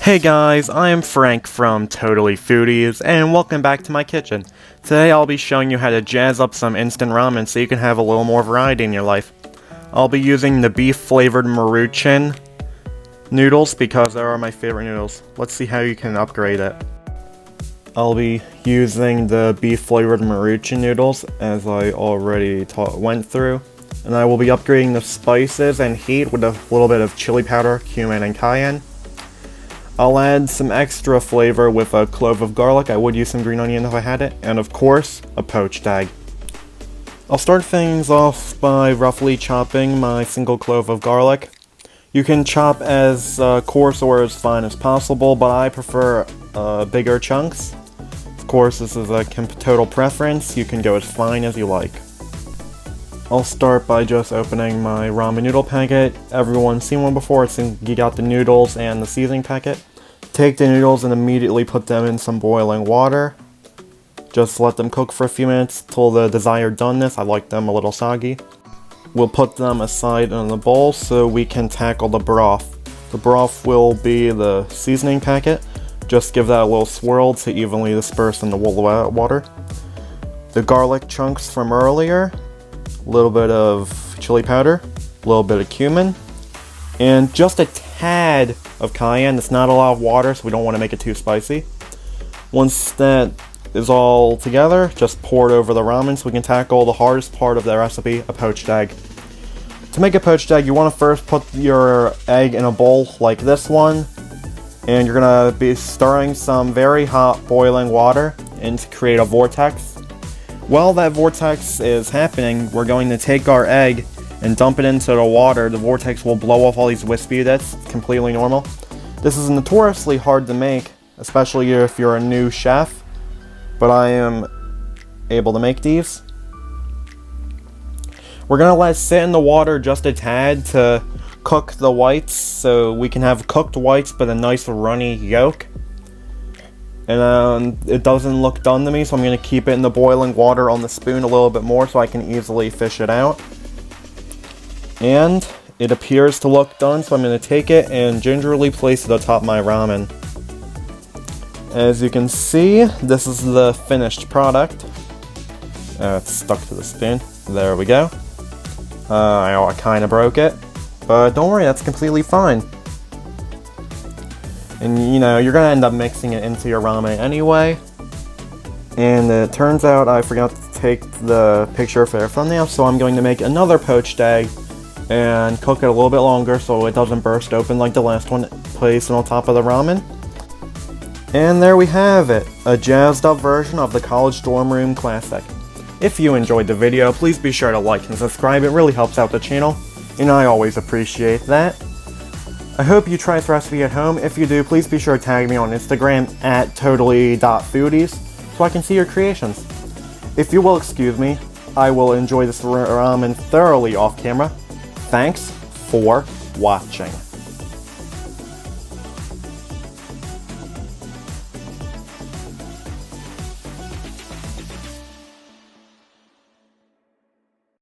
Hey guys, I am Frank from Totally Foodies, and welcome back to my kitchen. Today I'll be showing you how to jazz up some instant ramen so you can have a little more variety in your life. I'll be using the beef-flavored Maruchan noodles because they are my favorite noodles. Let's see how you can upgrade it. I'll be using the beef-flavored Maruchan noodles, as I already went through. And I will be upgrading the spices and heat with a little bit of chili powder, cumin, and cayenne. I'll add some extra flavor with a clove of garlic. I would use some green onion if I had it. And of course, a poached egg. I'll start things off by roughly chopping my single clove of garlic. You can chop as coarse or as fine as possible, but I prefer bigger chunks. Of course, this is a total preference. You can go as fine as you like. I'll start by just opening my ramen noodle packet. Everyone's seen one before. You got the noodles and the seasoning packet. Take the noodles and immediately put them in some boiling water. Just let them cook for a few minutes till the desired doneness. I like them a little soggy. We'll put them aside in the bowl so we can tackle the broth. The broth will be the seasoning packet. Just give that a little swirl to evenly disperse in the water. The garlic chunks from earlier. A little bit of chili powder, a little bit of cumin, and just a tad of cayenne. It's not a lot of water, so we don't want to make it too spicy. Once that is all together, just pour it over the ramen so we can tackle the hardest part of the recipe, a poached egg. To make a poached egg, you want to first put your egg in a bowl like this one, and you're going to be stirring some very hot boiling water and to create a vortex. While that vortex is happening, we're going to take our egg and dump it into the water. The vortex will blow off all these wispy bits. It's completely normal. This is notoriously hard to make, especially if you're a new chef, but I am able to make these. We're going to let it sit in the water just a tad to cook the whites, so we can have cooked whites but a nice runny yolk. And it doesn't look done to me, so I'm going to keep it in the boiling water on the spoon a little bit more so I can easily fish it out. And it appears to look done, so I'm going to take it and gingerly place it atop my ramen. As you can see, this is the finished product. It's stuck to the spoon. There we go. I kind of broke it, but don't worry, that's completely fine. And you know, you're going to end up mixing it into your ramen anyway. And it turns out I forgot to take the picture for their thumbnail, so I'm going to make another poached egg and cook it a little bit longer so it doesn't burst open like the last one. Place it on top of the ramen. And there we have it, a jazzed up version of the college dorm room classic. If you enjoyed the video, please be sure to like and subscribe. It really helps out the channel, and I always appreciate that. I hope you try this recipe at home. If you do, please be sure to tag me on Instagram at totally.foodies so I can see your creations. If you will excuse me, I will enjoy this ramen thoroughly off camera. Thanks for watching.